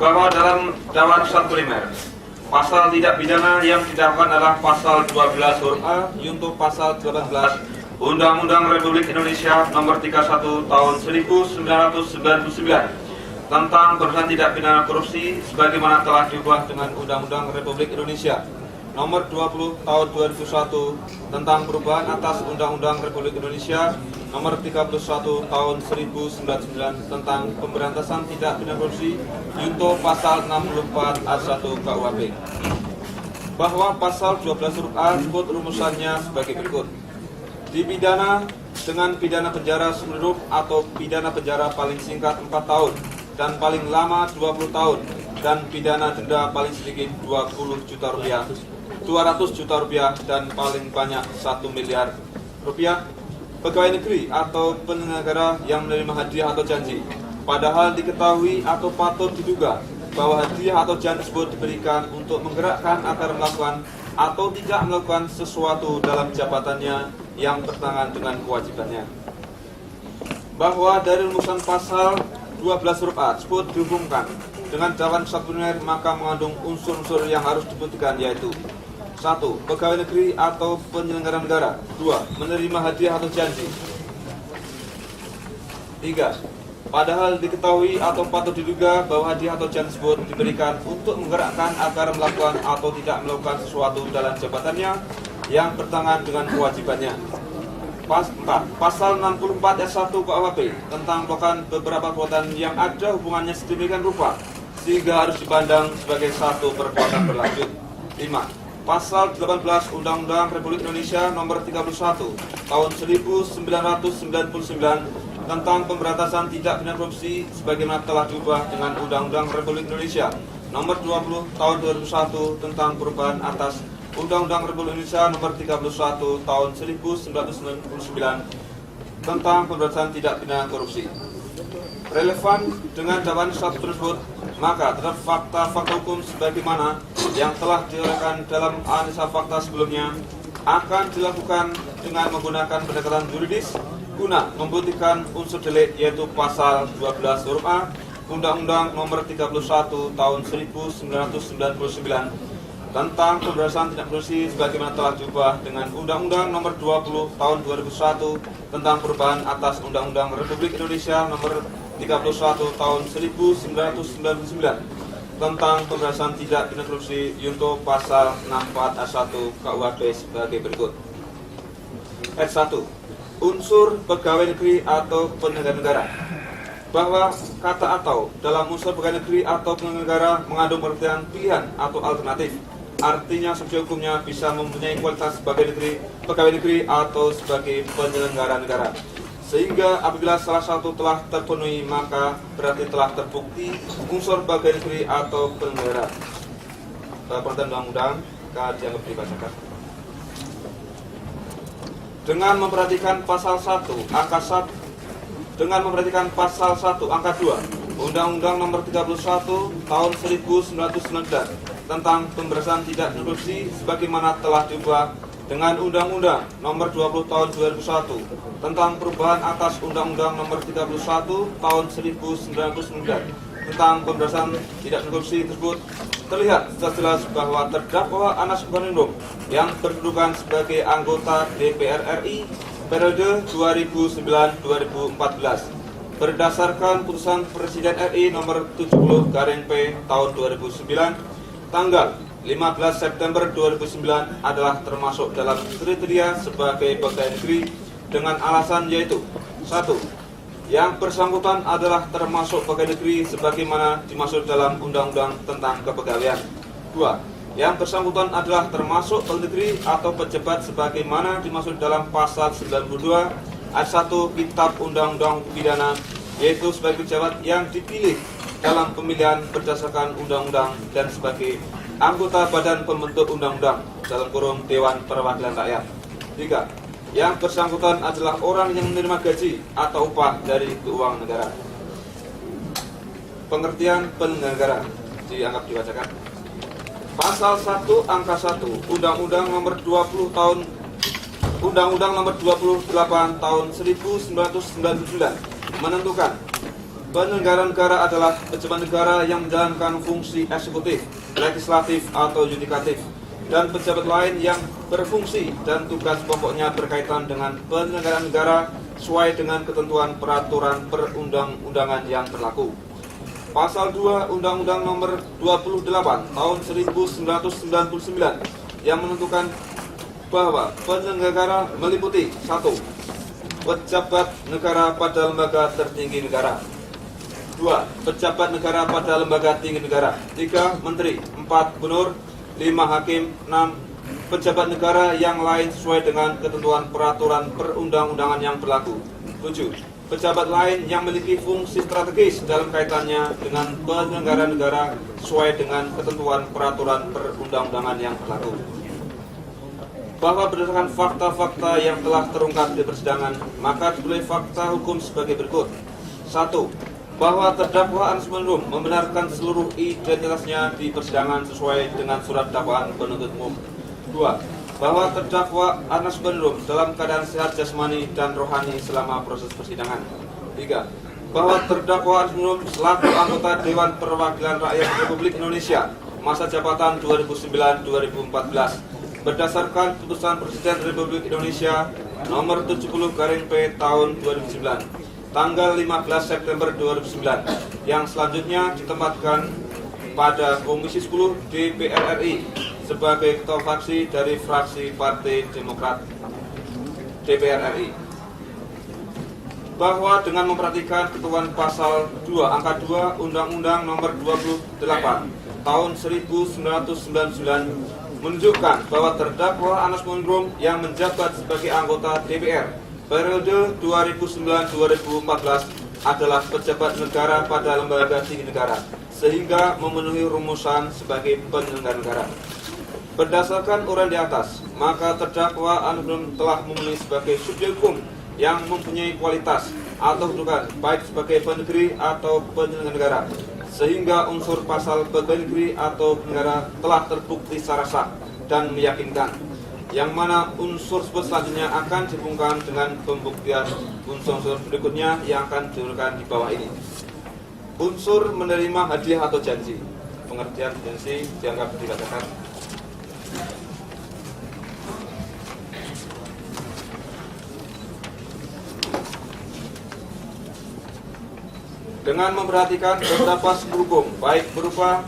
bahwa dalam dakwaan syarat primer pasal tindak pidana yang didakwakan adalah pasal 12 huruf A junto pasal 18 Undang-Undang Republik Indonesia Nomor 31 Tahun 1999 tentang pemberantasan tindak pidana korupsi sebagaimana telah diubah dengan Undang-Undang Republik Indonesia Nomor 20 Tahun 2001 tentang perubahan atas Undang-Undang Republik Indonesia Nomor 31 Tahun 1999 tentang pemberantasan tindak pidana korupsi junto pasal 64 ayat 1 KUHP. Bahwa pasal 12 huruf A disebut rumusannya sebagai berikut. Dipidana dengan pidana penjara seumur hidup atau pidana penjara paling singkat 4 tahun dan paling lama 20 tahun dan pidana denda paling sedikit 20 juta rupiah, 200 juta rupiah dan paling banyak 1 miliar rupiah pegawai negeri atau penyelenggara yang menerima hadiah atau janji padahal diketahui atau patut diduga bahwa hadiah atau janji tersebut diberikan untuk menggerakkan agar melakukan atau tidak melakukan sesuatu dalam jabatannya yang bertentangan dengan kewajibannya. Bahwa dari rumusan pasal 12 huruf A tersebut dihubungkan dengan dakwaan syarat primer maka mengandung unsur-unsur yang harus dibuktikan yaitu 1. Pegawai negeri atau penyelenggara negara. 2. Menerima hadiah atau janji. 3. Padahal diketahui atau patut diduga bahwa hadiah atau janji tersebut diberikan untuk menggerakkan agar melakukan atau tidak melakukan sesuatu dalam jabatannya yang bertentangan dengan kewajibannya. 4. Pasal 64 ayat 1 KUHP tentang melakukan beberapa perbuatan yang ada hubungannya sedemikian rupa sehingga harus dipandang sebagai satu perbuatan berlanjut. 5. Pasal 18 Undang-Undang Republik Indonesia Nomor 31 Tahun 1999 tentang pemberantasan tindak pidana korupsi sebagaimana telah diubah dengan Undang-Undang Republik Indonesia Nomor 20 Tahun 2001 tentang perubahan atas Undang-Undang Republik Indonesia Nomor 31 Tahun 1999 tentang pemberantasan tindak pidana korupsi. Relevan dengan dakwaan syarat tersebut, maka terhadap fakta-fakta hukum sebagaimana yang telah diuraikan dalam analisa fakta sebelumnya akan dilakukan dengan menggunakan pendekatan yuridis guna membuktikan unsur delik yaitu pasal 12 huruf A Undang-Undang Nomor 31 Tahun 1999 tentang pemberantasan tindak korupsi sebagaimana telah diubah dengan Undang-Undang Nomor 20 Tahun 2001 tentang perubahan atas Undang-Undang Republik Indonesia Nomor 31 Tahun 1999 tentang pemberantasan tindak pidana korupsi junto pasal 64 ayat 1 KUHP sebagai berikut. Ayat 1. Unsur pegawai negeri atau penyelenggara negara. Bahwa kata atau dalam unsur pegawai negeri atau penyelenggara negara mengandung pengertian pilihan atau alternatif. Artinya subjek hukumnya bisa mempunyai kualitas sebagai pegawai negeri atau sebagai penyelenggara negara. Sehingga apabila salah satu telah terpenuhi maka berarti telah terbukti unsur pegawai negeri atau penyelenggara. Peraturan undang-undang dianggap dibacakan. Dengan memperhatikan pasal 1 angka 1 dengan memperhatikan pasal 1 angka 2 Undang-Undang Nomor 31 Tahun 1999 tentang pemberantasan tindak pidana korupsi sebagaimana telah diubah dengan Undang-Undang Nomor 20 Tahun 2001 tentang perubahan atas Undang-Undang Nomor 31 Tahun 1999 tentang pemberantasan tindak pidana korupsi tersebut terlihat jelas bahwa terdakwa Anas Urbaningrum yang berkedudukan sebagai anggota DPR RI periode 2009-2014 berdasarkan putusan Presiden RI nomor 70/P tahun 2009 tanggal 15 September 2009 adalah termasuk dalam kriteria sebagai pegawai negeri dengan alasan yaitu 1. Yang bersangkutan adalah termasuk pegawai negeri sebagaimana dimaksud dalam Undang-Undang tentang Kepegawaian. 2. Yang bersangkutan adalah termasuk pegawai negeri atau pejabat sebagaimana dimaksud dalam pasal 92 ayat 1 Kitab Undang-Undang Pidana, yaitu sebagai pejabat yang dipilih dalam pemilihan berdasarkan undang-undang dan sebagai anggota badan pembentuk undang-undang dalam kurung Dewan Perwakilan Rakyat. 3. Yang bersangkutan adalah orang yang menerima gaji atau upah dari keuangan negara. Pengertian penyelenggara dianggap dibacakan. Pasal 1 angka 1 Undang-Undang Nomor 20 Tahun Undang-Undang Nomor 28 Tahun 1999 menentukan Penyelenggara negara adalah pejabat negara yang menjalankan fungsi eksekutif, legislatif, atau yudikatif, dan pejabat lain yang berfungsi dan tugas pokoknya berkaitan dengan penyelenggaraan negara sesuai dengan ketentuan peraturan perundang-undangan yang berlaku. Pasal 2 Undang-Undang Nomor 28 Tahun 1999 yang menentukan bahwa penyelenggara meliputi 1. Pejabat negara pada lembaga tertinggi negara. 2. Pejabat negara pada lembaga tinggi negara. 3. Menteri. 4. Gubernur. 5. Hakim. 6. Pejabat negara yang lain sesuai dengan ketentuan peraturan perundang-undangan yang berlaku. 7. Pejabat lain yang memiliki fungsi strategis dalam kaitannya dengan penyelenggara negara sesuai dengan ketentuan peraturan perundang-undangan yang berlaku. Bahwa berdasarkan fakta-fakta yang telah terungkap di persidangan, maka diperoleh fakta hukum sebagai berikut. 1. Bahwa terdakwa Anas Urbaningrum membenarkan seluruh identitasnya di persidangan sesuai dengan surat dakwaan penuntut umum. 2. Bahwa terdakwa Anas Urbaningrum dalam keadaan sehat jasmani dan rohani selama proses persidangan. 3. Bahwa terdakwa Anas Urbaningrum selaku anggota Dewan Perwakilan Rakyat Republik Indonesia masa jabatan 2009-2014 berdasarkan putusan Presiden Republik Indonesia nomor 70/P tahun 2009 tanggal 15 September 2009 yang selanjutnya ditempatkan pada Komisi 10 DPR RI sebagai ketua fraksi dari fraksi Partai Demokrat DPR RI. Bahwa dengan memperhatikan ketentuan pasal 2 angka 2 Undang-Undang Nomor 28 tahun 1999 menunjukkan bahwa terdakwa Anas Urbaningrum yang menjabat sebagai anggota DPR periode 2009-2014 adalah pejabat negara pada lembaga tinggi negara, sehingga memenuhi rumusan sebagai penyelenggara negara. Berdasarkan uraian di atas, maka terdakwa Anas Urbaningrum telah memenuhi sebagai subjek hukum yang mempunyai kualitas atau kedudukan baik sebagai penegeri atau penyelenggara negara, sehingga unsur pasal pegawai negeri atau negara telah terbukti secara sah dan meyakinkan, yang mana unsur tersebut selanjutnya akan dihubungkan dengan pembuktian unsur-unsur berikutnya yang akan diuraikan di bawah ini. Unsur menerima hadiah atau janji. Pengertian janji dianggap dikatakan dengan memperhatikan beberapa hukum baik berupa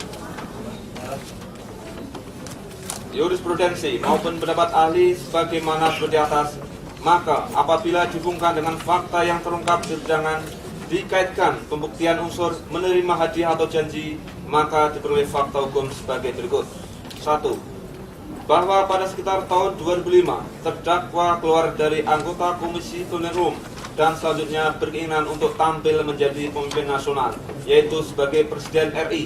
jurisprudensi maupun pendapat ahli sebagaimana seperti atas, maka apabila dihubungkan dengan fakta yang terungkap di persidangan dikaitkan pembuktian unsur menerima hadiah atau janji, maka diperoleh fakta hukum sebagai berikut. 1. Bahwa pada sekitar tahun 2005 terdakwa keluar dari anggota Komisi Pemilihan Umum dan selanjutnya berkeinginan untuk tampil menjadi pemimpin nasional, yaitu sebagai Presiden RI,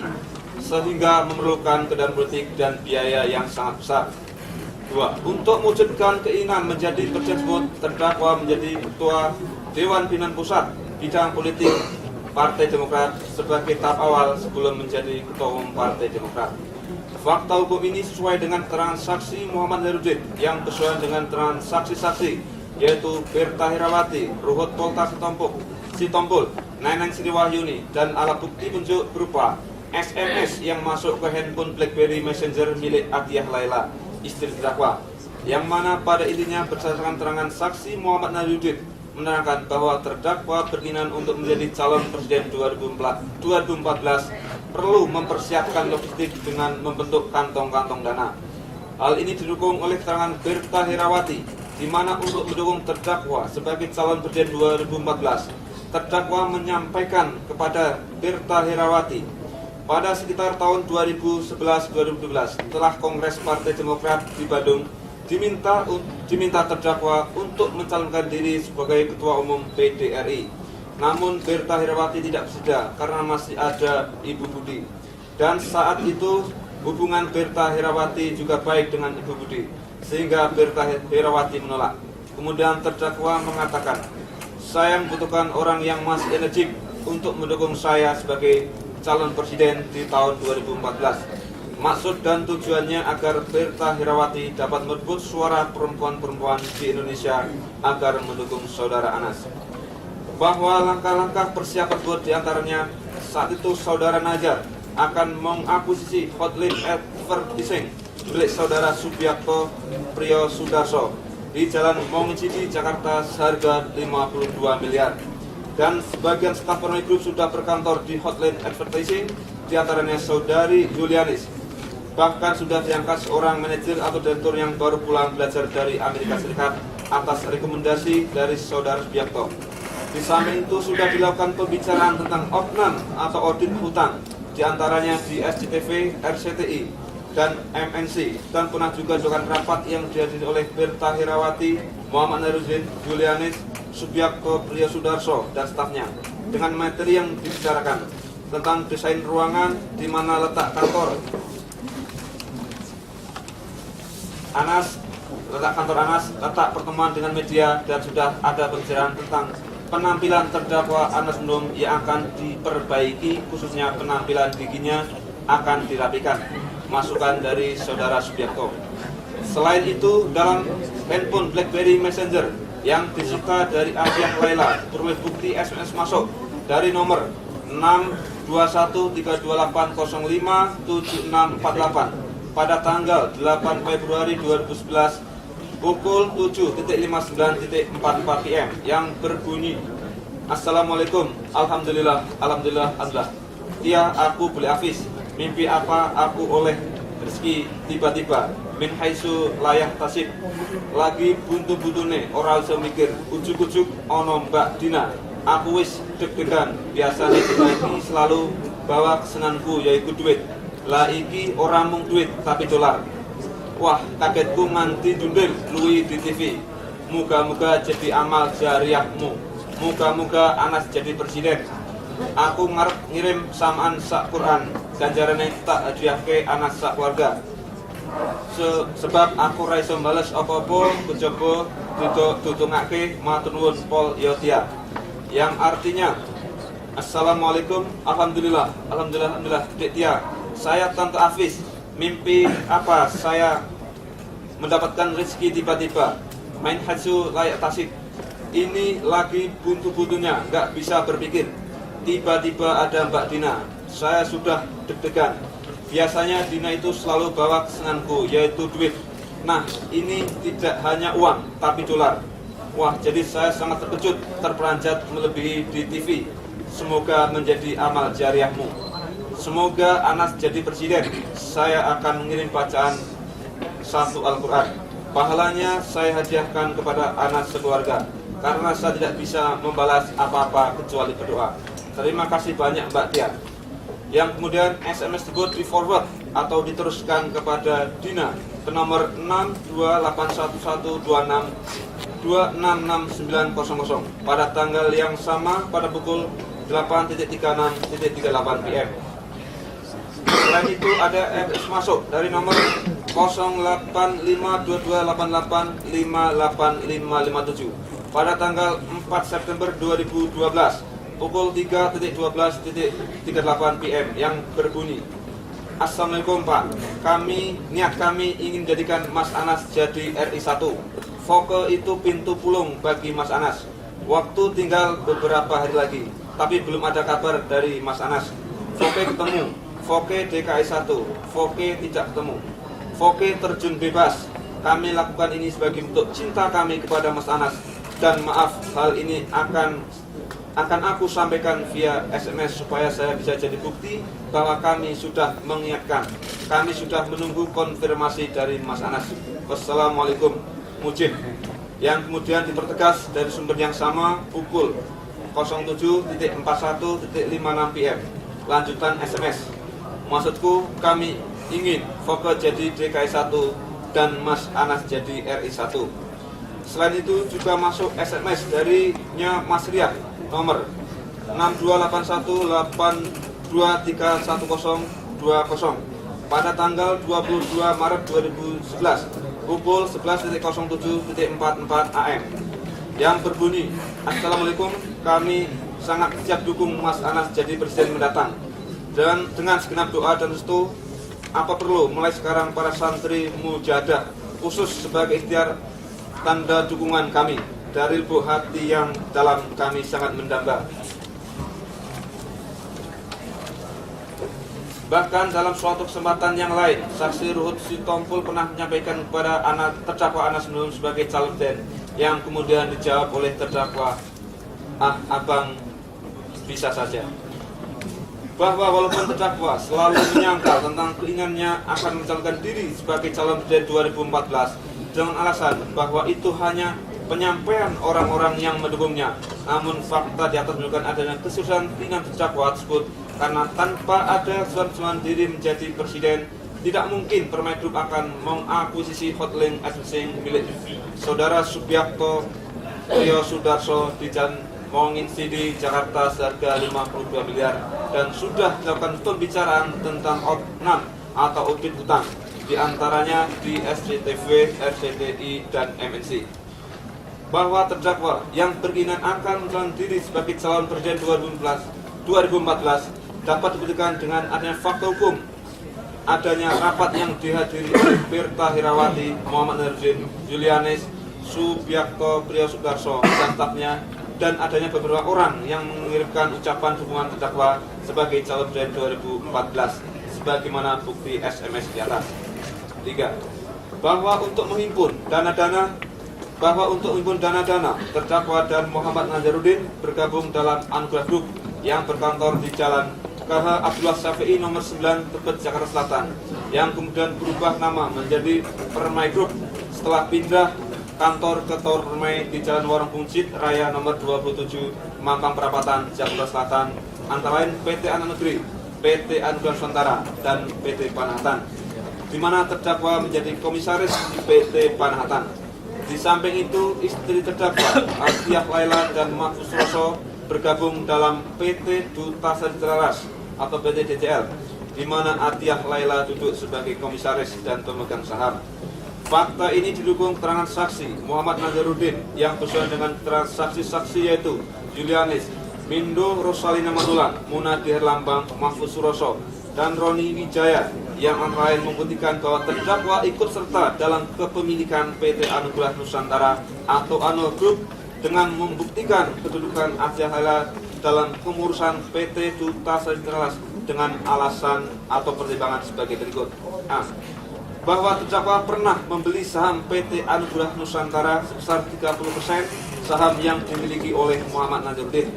sehingga memerlukan kendaraan politik dan biaya yang sangat besar. 2. Untuk mewujudkan keinginan menjadi presiden tersebut, terdakwa menjadi ketua Dewan Pimpinan Pusat bidang politik Partai Demokrat sebagai tahap awal sebelum menjadi ketua umum Partai Demokrat. Fakta hukum ini sesuai dengan keterangan saksi Muhammad Herudin yang bersesuaian dengan keterangan saksi-saksi, yaitu Berta Herawati, Ruhut Polta Sitompul, Neneng Sri Wahyuni, dan alat bukti penunjuk berupa SMS yang masuk ke handphone BlackBerry Messenger milik Atiyah Laila, istri terdakwa, yang mana pada intinya berdasarkan keterangan saksi Muhammad Herudin menerangkan bahwa terdakwa berkeinginan untuk menjadi calon presiden 2014 perlu mempersiapkan logistik dengan membentuk kantong-kantong dana. Hal ini didukung oleh keterangan Berta Herawati, di mana untuk mendukung terdakwa sebagai calon presiden 2014, terdakwa menyampaikan kepada Berta Herawati pada sekitar tahun 2011-2012 setelah Kongres Partai Demokrat di Bandung diminta terdakwa untuk mencalonkan diri sebagai Ketua Umum PDRI. Namun Berta Herawati tidak bersedia karena masih ada Ibu Budi. Dan saat itu hubungan Berta Herawati juga baik dengan Ibu Budi, sehingga Berta Herawati menolak. Kemudian terdakwa mengatakan, "Saya membutuhkan orang yang masih energik untuk mendukung saya sebagai calon presiden di tahun 2014. Maksud dan tujuannya agar Berta Herawati dapat merebut suara perempuan-perempuan di Indonesia agar mendukung saudara Anas." bahwa langkah-langkah persiapan buat diantaranya saat itu saudara Najar akan mengakuisisi hotline advertising milik saudara Subiakto Priyo Sudarso di Jalan Mongicidi, Jakarta seharga 52 miliar. Dan sebagian staf Permai Group sudah berkantor di hotline advertising, diantaranya saudari Julianis. Bahkan sudah diangkat seorang manajer atau direktur yang baru pulang belajar dari Amerika Serikat atas rekomendasi dari saudara Subiakto. Di samping itu sudah dilakukan pembicaraan tentang outnan atau audit hutang, diantaranya di SCTV, RCTI, dan MNC, dan pernah juga dilakukan rapat yang dihadiri oleh Berta Herawati, Muhammad Naruddin, Julianis, Subiakto Priyo Sudarso, dan stafnya, dengan materi yang dibicarakan tentang desain ruangan, di mana letak kantor Anas, letak pertemuan dengan media, dan sudah ada pembicaraan tentang penampilan terdakwa Anas Num yang akan diperbaiki, khususnya penampilan giginya akan dirapikan. Masukan dari saudara Subiakto. Selain itu, dalam handphone BlackBerry Messenger yang disita dari Afiah Laila beroleh bukti SMS masuk dari nomor 62132805764 pada tanggal 8 Februari 2011 pukul 7.59.44 PM yang berbunyi, Assalamualaikum, Alhamdulillah, Alhamdulillah, Alhamdulillah. Tia, aku beli Afis. Mimpi apa aku oleh rezeki tiba-tiba. Min haitsu layah tasib. Lagi buntu-buntune ora usah mikir. Ujuk-ujuk ono Mbak Dina. Aku wis deg-degan. Biasane Dina iki selalu bawa kesenanganku yaitu duit. Lah iki ora mung duit tapi dolar. Wah, kagetku nganti dundel luwi di TV. Muga-muga jadi amal jariahmu. Muga-muga Anas jadi presiden. Aku ngarep ngirim samaan sak Quran, ganjarane tak hadiahke Anas sak keluarga. Sebab aku ra iso bales apa-apa kejaba ditutungake matur nuwun Pol Yotia. Yang artinya, Assalamualaikum, Alhamdulillah, Alhamdulillah, Alhamdulillah, Dek Tia. Saya Tante Afis, mimpi apa? Saya mendapatkan rezeki tiba-tiba. Main haitsu layak tasik. Ini lagi buntu-buntunya, nggak bisa berpikir. Tiba-tiba ada Mbak Dina. Saya sudah deg-degan. Biasanya Dina itu selalu bawa kesenanganku, yaitu duit. Nah, ini tidak hanya uang, tapi dolar. Wah, jadi saya sangat terkejut, terperanjat melebihi di TV. Semoga menjadi amal jariahmu. Semoga Anas jadi presiden. Saya akan mengirim bacaan satu Al-Quran. Pahalanya saya hadiahkan kepada Anas sekeluarga, karena saya tidak bisa membalas apa-apa kecuali berdoa. Terima kasih banyak Mbak Tia. Yang kemudian SMS tersebut di forward atau diteruskan kepada Dina ke nomor 6281126 pada tanggal yang sama pada pukul 8.36.38 PM. Selain itu ada SMS masuk dari nomor 085228858557 pada tanggal 4 September 2012 pukul 3.12.38 PM yang berbunyi, Assalamualaikum Pak, niat kami ingin jadikan Mas Anas jadi RI1. Foke itu pintu pulung bagi Mas Anas. Waktu tinggal beberapa hari lagi, tapi belum ada kabar dari Mas Anas. Foke ketemu, Foke DKI1, Foke tidak ketemu. Foke terjun bebas. Kami lakukan ini sebagai bentuk cinta kami kepada Mas Anas. Dan maaf, hal ini akan aku sampaikan via SMS supaya saya bisa jadi bukti bahwa kami sudah mengingatkan. Kami sudah menunggu konfirmasi dari Mas Anas. Wassalamualaikum, Mujib. Yang kemudian dipertegas dari sumber yang sama pukul 07.41.56 PM. Lanjutan SMS. Maksudku, kami ingin Foke jadi DKI1 dan Mas Anas jadi RI1. Selain itu juga masuk SMS darinya Mas Riak nomor 6281823120 pada tanggal 22 Maret 2011 pukul 11.07.44 AM yang berbunyi, Assalamualaikum, kami sangat siap dukung Mas Anas jadi presiden mendatang. Dan dengan segenap doa dan restu, apa perlu mulai sekarang para santri mujahadah khusus sebagai ikhtiar tanda dukungan kami dari lubuk hati yang dalam kami sangat mendamba. Bahkan dalam suatu kesempatan yang lain, saksi Ruhut Sitompul pernah menyampaikan kepada terdakwa Anas Nurul sebagai calon presiden, yang kemudian dijawab oleh terdakwa, abang bisa saja. Bahwa walaupun terdakwa selalu menyangkal tentang keinginannya akan mencalonkan diri sebagai calon presiden 2014 dengan alasan bahwa itu hanya penyampaian orang-orang yang mendukungnya, namun fakta di atas menunjukkan adanya keseriusan keinginan terdakwa tersebut, karena tanpa ada keseruan diri menjadi presiden, tidak mungkin Permai Group akan mengakuisisi Hotlink Advertising milik Saudara Subiakto Priyo Sudarso di Jalan Mongin City, Jakarta seharga 52 miliar, dan sudah dilakukan pembicaraan tentang OP6 atau audit hutang, di antaranya di SCTV, RCTI, dan MNC. Bahwa terdakwa yang berkeinginan akan mencalonkan diri sebagai calon presiden 2014 dapat dibuktikan dengan adanya fakta hukum, adanya rapat yang dihadiri oleh Firta Hirawati, Muhammad Nazarudin, Julianis, Subiakto Priyo Sudarso, dan stafnya, dan adanya beberapa orang yang mengirimkan ucapan dukungan terdakwa sebagai calon presiden 2014 sebagaimana bukti SMS di atas. 3. Bahwa untuk menghimpun dana-dana terdakwa dan Muhammad Nazarudin bergabung dalam Anugerah Group yang berkantor di Jalan KH Abdullah Syafi'i nomor 9 Tebet, Jakarta Selatan, yang kemudian berubah nama menjadi Permai Group setelah pindah kantor ke Tower Permai di Jalan Warung Buncit Raya nomor 27 Mampang Perapatan, Jakarta Selatan, antara lain PT Anak Negeri, PT Anugerah Nusantara, dan PT Panahatan, di mana terdakwa menjadi komisaris di PT Panahatan. Di samping itu, istri terdakwa Atiyah Laila dan Mahfuz Roso bergabung dalam PT Duta Sari Traras atau PT DCL, di mana Atiyah Laila duduk sebagai komisaris dan pemegang saham. Fakta ini didukung keterangan saksi Muhammad Nazarudin yang bersesuaian dengan keterangan saksi-saksi yaitu Julianis, Mindo Rosalina Madulan, Munadi Herlambang, Mahfuz Suroso, dan Roni Wijaya, yang antara lain membuktikan bahwa terdakwa ikut serta dalam kepemilikan PT Anugerah Nusantara atau Annual Group dengan membuktikan kedudukan Atiyah Laila dalam pengurusan PT Duta Sari Traras dengan alasan atau pertimbangan sebagai berikut. A. Bahwa terdakwa pernah membeli saham PT Anugerah Nusantara sebesar 30% saham yang dimiliki oleh Muhammad Nazarudin.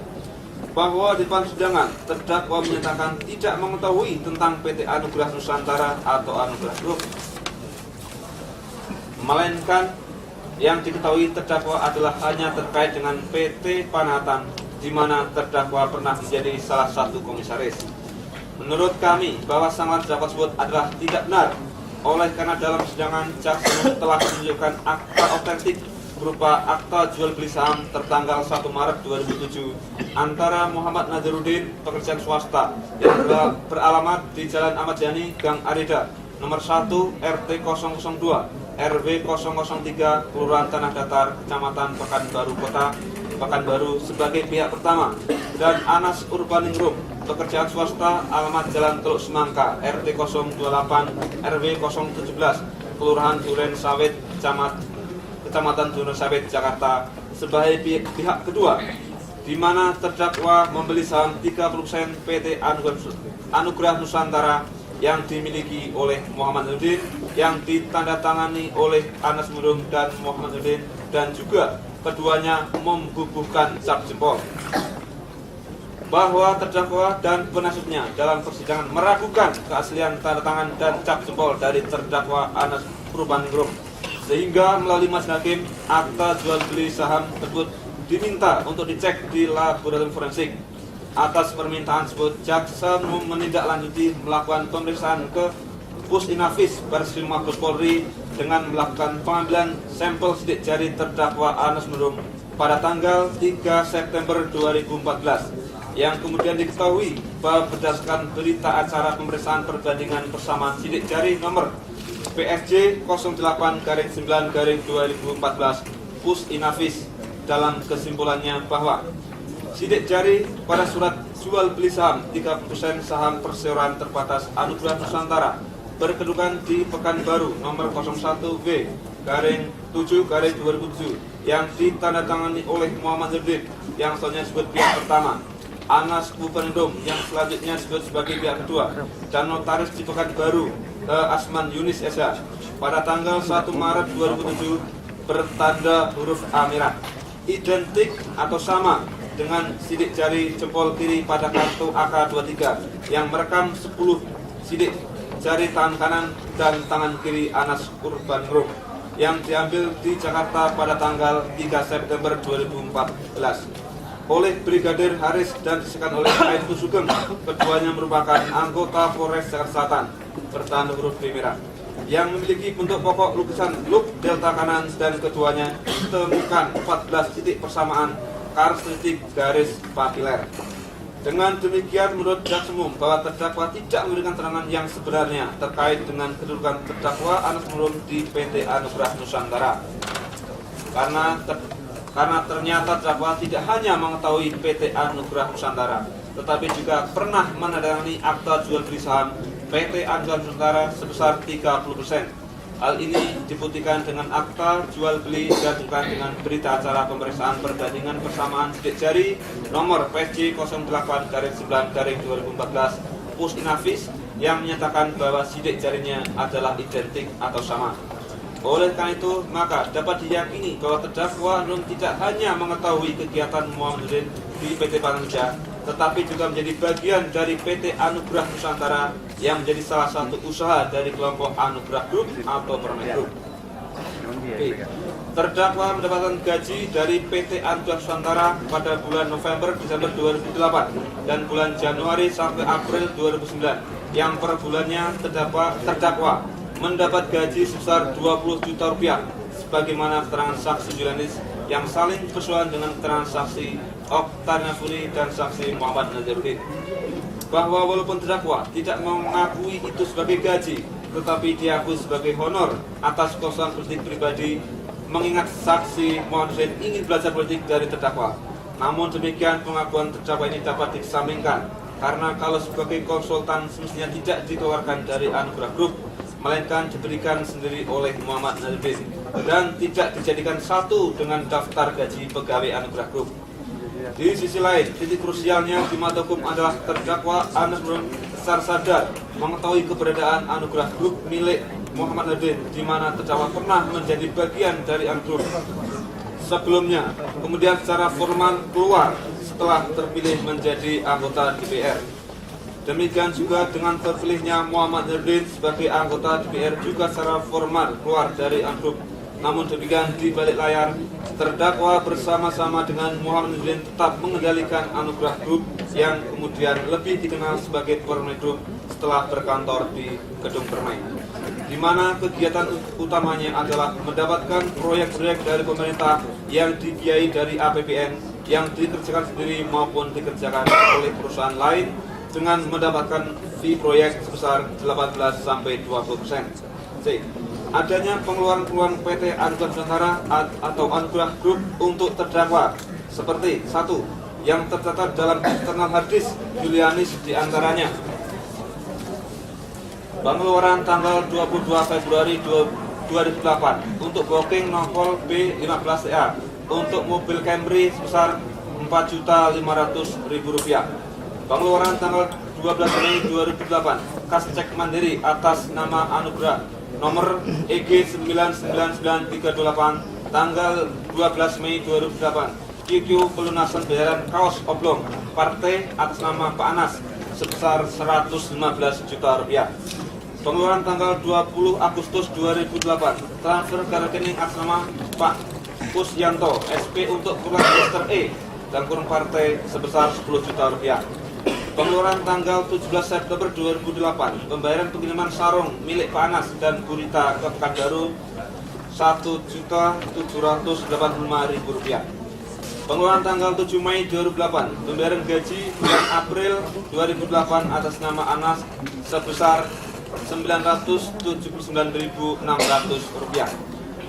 Bahwa di persidangan terdakwa menyatakan tidak mengetahui tentang PT Anugerah Nusantara atau Anugerah Group, melainkan yang diketahui terdakwa adalah hanya terkait dengan PT Panahatan, di mana terdakwa pernah menjadi salah satu komisaris. Menurut kami bahwa sangat terdakwa tersebut adalah tidak benar, oleh karena dalam persidangan jaksa telah menunjukkan akta otentik berupa akta jual beli saham tertanggal 1 Maret 2007 antara Muhammad Nazarudin, pekerjaan swasta, yang beralamat di Jalan Ahmad Yani, Gang Arida, nomor 1 RT 002 RW 003, Kelurahan Tanah Datar, Kecamatan Pekanbaru Kota, Pekanbaru sebagai pihak pertama, dan Anas Urbaningrum, pekerjaan swasta, alamat Jalan Teluk Semangka, RT 028 RW 017, Kelurahan Duren Sawit, Kecamatan Duren Sawit, Jakarta sebagai pihak kedua, di mana terdakwa membeli saham 30% PT Anugerah Nusantara yang dimiliki oleh Muhammad Nazarudin, yang ditandatangani oleh Anas Nurul dan Muhammad Nazarudin, dan juga keduanya membubuhkan cap jempol. Bahwa terdakwa dan penasihatnya dalam persidangan meragukan keaslian tanda tangan dan cap jempol dari terdakwa Anas Urbaningrum, sehingga melalui majelis hakim akta jual beli saham tersebut diminta untuk dicek di laboratorium forensik. Atas permintaan tersebut, jaksa menindaklanjuti melakukan pemeriksaan ke Pusinafis Bareskrim Mabes Polri dengan melakukan pengambilan sampel sidik jari terdakwa Anas Nurul pada tanggal 3 September 2014, yang kemudian diketahui bahwa berdasarkan berita acara pemeriksaan perbandingan persamaan sidik jari nomor PSJ 08-9-2014 Pusinafis dalam kesimpulannya bahwa sidik jari pada surat jual beli saham 30% saham perseroan terbatas Anugerah Nusantara berkedudukan di Pekanbaru nomor 01W/7/2007 yang ditandatangani oleh Muhammad Nurdin yang selanjutnya disebut pihak pertama, Anas Kupendum yang selanjutnya disebut sebagai pihak kedua, dan notaris di Pekanbaru Asman Yunis SH pada tanggal 1 Maret 2007 bertanda huruf A merah, identik atau sama dengan sidik jari jempol kiri pada kartu AK23 yang merekam 10 sidik jari tangan kanan dan tangan kiri Anas Urbaningrum yang diambil di Jakarta pada tanggal 3 September 2014 oleh Brigadir Haris dan disahkan oleh Aibtu Sugeng. Keduanya merupakan anggota Polres Jakarta Selatan bertanda huruf B merah yang memiliki bentuk pokok lukisan loop delta kanan, dan keduanya ditemukan 14 titik persamaan karakteristik garis papiler. Dengan demikian, menurut jaksa umum bahwa terdakwa tidak memberikan keterangan yang sebenarnya terkait dengan kedudukan terdakwa Anas Nurdin di PT Anugrah Nusantara. Karena ternyata terdakwa tidak hanya mengetahui PT Anugrah Nusantara, tetapi juga pernah menandatangani akta jual beli saham PT Anugrah Nusantara sebesar 30%. Hal ini dibuktikan dengan akta jual beli dan juga dengan berita acara pemeriksaan perbandingan persamaan sidik jari nomor PSJ 08-9-2014 Pus Inafis yang menyatakan bahwa sidik jarinya adalah identik atau sama. Oleh karena itu, maka dapat diyakini bahwa terdakwa tidak hanya mengetahui kegiatan Muhammad Nurdin di PT Panuja, tetapi juga menjadi bagian dari PT Anugrah Nusantara yang menjadi salah satu usaha dari kelompok Anugrah Group atau Permai Group. Terdakwa mendapatkan gaji dari PT Anugrah Nusantara pada bulan November-Desember 2008 dan bulan Januari sampai April 2009, yang per bulannya terdakwa mendapat gaji sebesar 20 juta rupiah sebagaimana keterangan saksi Julianis yang saling bersesuaian dengan keterangan saksi Oktarina Funi dan saksi Muhammad Nazaruddin, bahwa walaupun terdakwa tidak mengakui itu sebagai gaji, tetapi diakui sebagai honor atas kosongan politik pribadi, mengingat saksi Muhammad Nazaruddin ingin belajar politik dari terdakwa. Namun demikian, pengakuan terdakwa ini dapat dikesampingkan karena kalau sebagai konsultan semestinya tidak dikeluarkan dari Anugrah Group, melainkan diberikan sendiri oleh Muhammad Nazaruddin dan tidak dijadikan satu dengan daftar gaji pegawai Anugrah Group. Di sisi lain, titik krusialnya di mata hukum adalah terdakwa Anas Nurdin secara sadar mengetahui keberadaan Anugrah Group milik Muhammad Nazaruddin, di mana terdakwa pernah menjadi bagian dari Anugrah Group sebelumnya, kemudian secara formal keluar setelah terpilih menjadi anggota DPR. Demikian juga dengan terpilihnya Muhammad Nurdin sebagai anggota DPR juga secara formal keluar dari Anugrah. Namun demikian, di balik layar, terdakwa bersama-sama dengan Muhammad Nurdin tetap mengendalikan Anugrah Group yang kemudian lebih dikenal sebagai Permai Group setelah berkantor di Gedung Permai, di mana kegiatan utamanya adalah mendapatkan proyek-proyek dari pemerintah yang dibiayai dari APBN yang dikerjakan sendiri maupun dikerjakan oleh perusahaan lain dengan mendapatkan fee proyek sebesar 18-20%. C. Adanya pengeluaran PT Anugrah Nusantara atau Anugrah Group untuk terdakwa seperti 1. Yang tercatat dalam eksternal harddisk Julianis diantaranya pengeluaran tanggal 22 Februari 2008 untuk booking novel B15EA untuk mobil Camry sebesar Rp4.500.000. Pengeluaran tanggal 12 Mei 2008 kas cek mandiri atas nama Anugrah nomor EG 999328 tanggal 12 Mei 2008 QQ pelunasan bayaran kaos oblong partai atas nama Pak Anas sebesar Rp115 juta. Pengeluaran tanggal 20 Agustus 2008 transfer ke rekening atas nama Pak Kusyanto SP untuk keperluan Mr. E dan kurung partai sebesar Rp10 juta. Pengeluaran tanggal 17 September 2008 pembayaran pengiriman sarung milik Pak Anas dan Gurita ke Pekanbaru Rp1.785.000. Pengeluaran tanggal 7 Mei 2008 pembayaran gaji bulan April 2008 atas nama Anas sebesar Rp979.600.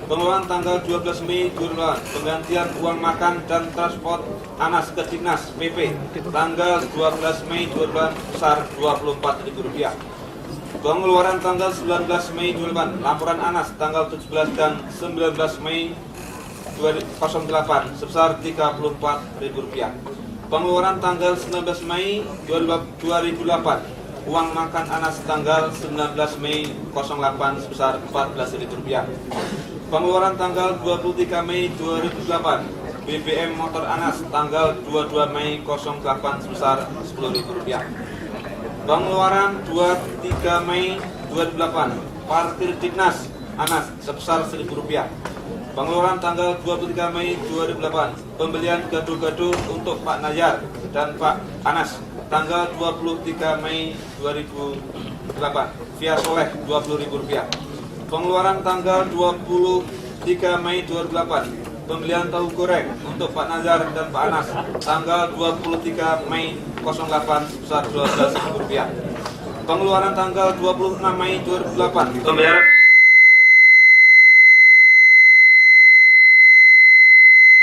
Pengeluaran tanggal 12 Mei 2008 penggantian uang makan dan transport Anas ke Dinas PP tanggal 12 Mei 2008 besar Rp24.000. Pengeluaran tanggal 19 Mei 2008, laporan Anas tanggal 17 dan 19 Mei 2008 sebesar Rp34.000. Pengeluaran tanggal 19 Mei 2008, uang makan Anas tanggal 19 Mei 08 sebesar Rp14.000. Pengeluaran tanggal 23 Mei 2008, BBM motor Anas tanggal 22 Mei 08 sebesar Rp10.000. Pengeluaran 23 Mei 2008, parkir Dignas Anas sebesar Rp1.000. Pengeluaran tanggal 23 Mei 2008, pembelian gaduh-gaduh untuk Pak Nayar dan Pak Anas tanggal 23 Mei 2008 via Soleh Rp20.000. Pengeluaran tanggal 23 Mei 2008, pembelian tahu goreng untuk Pak Nazar dan Pak Anas tanggal 23 Mei 08 sebesar Rp12.000. Pengeluaran tanggal 26 Mei 2008, pembayaran